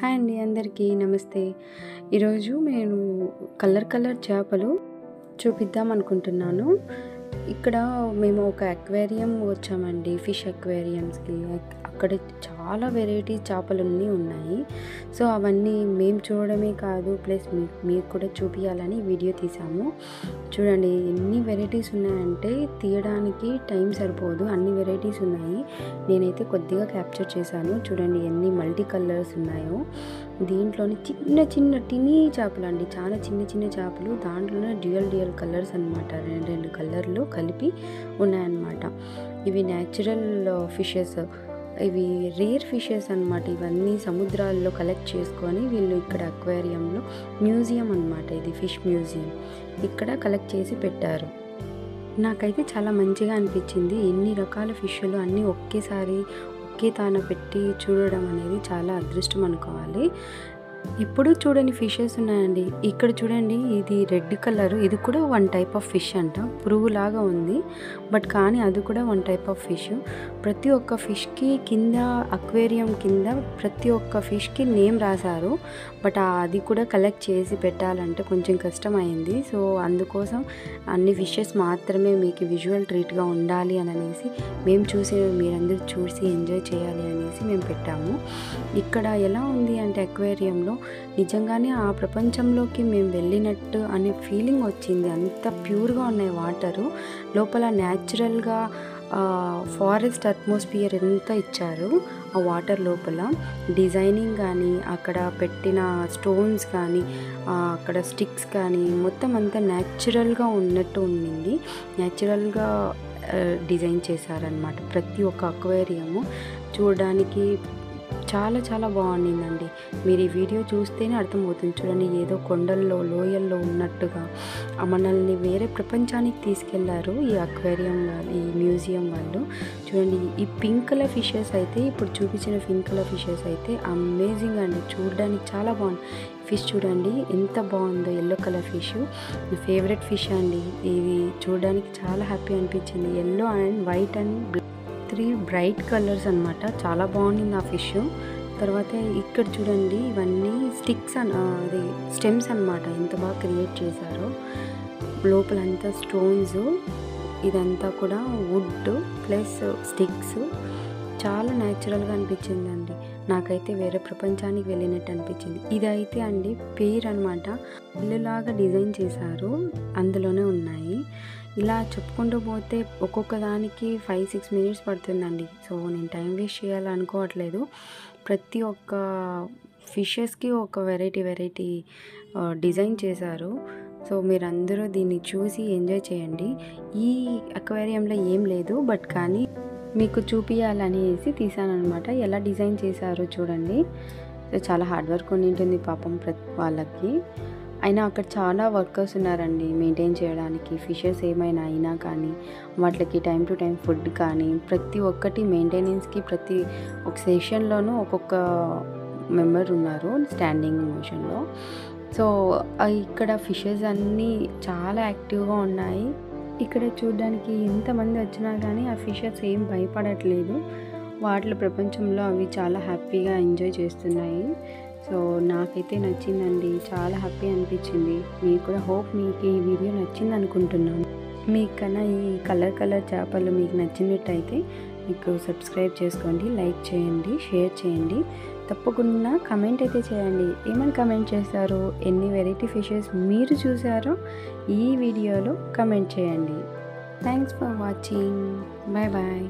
Hi అండి అందరికీ నమస్తే. ఈరోజు నేను కలర్ చేపలు చూపిద్దాం అనుకుంటున్నాను. ఇక్కడ మేము ఒక అక్వేరియం వచ్చామండి, ఫిష్ అక్వేరియంస్‌కి. అక్కడ చాలా వెరైటీ చేపలన్నీ ఉన్నాయి. సో, అవన్నీ మేము చూడడమే కాదు, ప్లస్ మీకు కూడా చూపియాలని వీడియో తీసాము. చూడండి ఎన్ని వెరైటీస్ ఉన్నాయంటే తీయడానికి టైం సరిపోదు, అన్ని వెరైటీస్ ఉన్నాయి. నేనైతే కొద్దిగా క్యాప్చర్ చేశాను. చూడండి ఎన్ని మల్టీ కలర్స్ ఉన్నాయో. దీంట్లోని చిన్న టినీ చేపలండి, చాలా చిన్న చేపలు. దాంట్లోనే డ్యూయల్ కలర్స్ అనమాట, రెండు కలర్లు కలిపి ఉన్నాయన్నమాట. ఇవి న్యాచురల్ ఫిషెస్, ఇవి రేర్ ఫిషెస్ అనమాట. ఇవన్నీ సముద్రాల్లో కలెక్ట్ చేసుకొని వీళ్ళు ఇక్కడ అక్వేరియంలో మ్యూజియం అనమాట, ఇది ఫిష్ మ్యూజియం, ఇక్కడ కలెక్ట్ చేసి పెట్టారు. నాకైతే చాలా మంచిగా అనిపించింది. ఎన్ని రకాల ఫిష్లు అన్నీ ఒకేసారి ఒకే తాన పెట్టి చూడడం అనేది చాలా అదృష్టం అనుకోవాలి. ఇప్పుడు చూడండి ఫిషెస్ ఉన్నాయండి. ఇక్కడ చూడండి, ఇది రెడ్ కలర్, ఇది కూడా వన్ టైప్ ఆఫ్ ఫిష్ అంట. పురుగులాగా ఉంది, బట్ కానీ అది కూడా వన్ టైప్ ఆఫ్ ఫిష్. ప్రతి ఒక్క ఫిష్కి కింద, అక్వేరియం కింద ప్రతి ఒక్క ఫిష్కి నేమ్ రాశారు. బట్ అది కూడా కలెక్ట్ చేసి పెట్టాలంటే కొంచెం కష్టమైంది. సో అందుకోసం అన్ని ఫిషెస్ మాత్రమే మీకు విజువల్ ట్రీట్గా ఉండాలి అని అనేసి మేము మీరందరూ చూసి ఎంజాయ్ చేయాలి అనేసి మేము పెట్టాము. ఇక్కడ ఎలా ఉంది అంటే అక్వేరియంలో నిజంగానే ఆ ప్రపంచంలోకి మేము వెళ్ళినట్టు అనే ఫీలింగ్ వచ్చింది. అంత ప్యూర్గా ఉన్నాయి వాటరు. లోపల న్యాచురల్గా ఫారెస్ట్ అట్మాస్ఫియర్ ఎంత ఇచ్చారు ఆ వాటర్ లోపల. డిజైనింగ్ కానీ, అక్కడ పెట్టిన స్టోన్స్ కానీ, అక్కడ స్టిక్స్ కానీ, మొత్తం అంతా న్యాచురల్గా ఉన్నట్టు ఉండింది. న్యాచురల్గా డిజైన్ చేశారనమాట ప్రతి ఒక్క అక్వేరియము. చూడడానికి చాలా బాగుండిందండి. మీరు ఈ వీడియో చూస్తేనే అర్థమవుతుంది. చూడండి, ఏదో కొండల్లో, లోయల్లో ఉన్నట్టుగా మనల్ని వేరే ప్రపంచానికి తీసుకెళ్లారు ఈ అక్వేరియం వాళ్ళు, ఈ మ్యూజియం వాళ్ళు. చూడండి, ఈ పింక్ కలర్ ఫిషెస్ అయితే, ఇప్పుడు చూపించిన పింక్ కలర్ ఫిషెస్ అయితే అమేజింగ్ అండి. చూడడానికి చాలా బాగుంది. ఫిష్ చూడండి ఎంత బాగుందో, ఎల్లో కలర్ ఫిష్ నా ఫేవరెట్ ఫిష్ అండి. ఇది చూడడానికి చాలా హ్యాపీ అనిపించింది. Yellow and white and 3 bright colours అనమాట. చాలా బాగుండింది ఆ ఫిష్. తర్వాత ఇక్కడ చూడండి, ఇవన్నీ స్టిక్స్ అది స్టెమ్స్ అనమాట. ఎంత బాగా క్రియేట్ చేశారో. లోపలంతా స్టోన్స్, ఇదంతా కూడా వుడ్ ప్లస్ స్టిక్స్. చాలా న్యాచురల్గా అనిపించిందండి. నాకైతే వేరే ప్రపంచానికి వెళ్ళినట్టు అనిపించింది. ఇదైతే అండి పేరు అనమాట, ఇల్లులాగా డిజైన్ చేశారు, అందులోనే ఉన్నాయి. ఇలా చెప్పుకుంటూ పోతే ఒక్కొక్క దానికి 5-6 మినిట్స్ పడుతుందండి. సో నేను టైం వేస్ట్ చేయాలనుకోవట్లేదు. ప్రతి ఒక్క ఫిషెస్కి ఒక వెరైటీ డిజైన్ చేశారు. సో మీరందరూ దీన్ని చూసి ఎంజాయ్ చేయండి. ఈ అక్వేరియంలో ఏం లేదు, బట్ కానీ మీకు చూపించాలనేసి తీసానమాట. ఎలా డిజైన్ చేశారో చూడండి. చాలా హార్డ్ వర్క్ ఉంటుంది పాపం ప్రతి వాళ్ళకి. అయినా అక్కడ చాలా వర్కర్స్ ఉన్నారండి మెయింటైన్ చేయడానికి. ఫిషెస్ ఏమైనా అయినా కానీ వాటికి టైం టు టైం ఫుడ్ కానీ, ప్రతి ఒక్కటి మెయింటెనెన్స్కి ప్రతి ఒక సెషన్లోనూ ఒక్కొక్క మెంబర్ ఉన్నారు స్టాండింగ్ మోషన్లో. సో ఇక్కడ ఫిషెస్ అన్నీ చాలా యాక్టివ్గా ఉన్నాయి. ఇక్కడ చూడడానికి ఎంతమంది వచ్చినా కానీ ఆ ఫిషెస్ ఏం భయపడట్లేదు. వాటి ప్రపంచంలో అవి చాలా హ్యాపీగా ఎంజాయ్ చేస్తున్నాయి. సో నాకైతే నచ్చిందండి, చాలా హ్యాపీ అనిపించింది. మీకు కూడా మీకు ఈ వీడియో నచ్చింది అనుకుంటున్నాను. మీకు కన్నా ఈ కలర్ చేపలు మీకు నచ్చినట్టయితే మీకు సబ్స్క్రైబ్ చేసుకోండి, లైక్ చేయండి, షేర్ చేయండి. తప్పకుండా కమెంట్ అయితే చేయండి. ఏమని కమెంట్ చేస్తారు, ఎన్ని వెరైటీ ఫిషెస్ మీరు చూసారో ఈ వీడియోలో కమెంట్ చేయండి. Thanks for watching. బాయ్.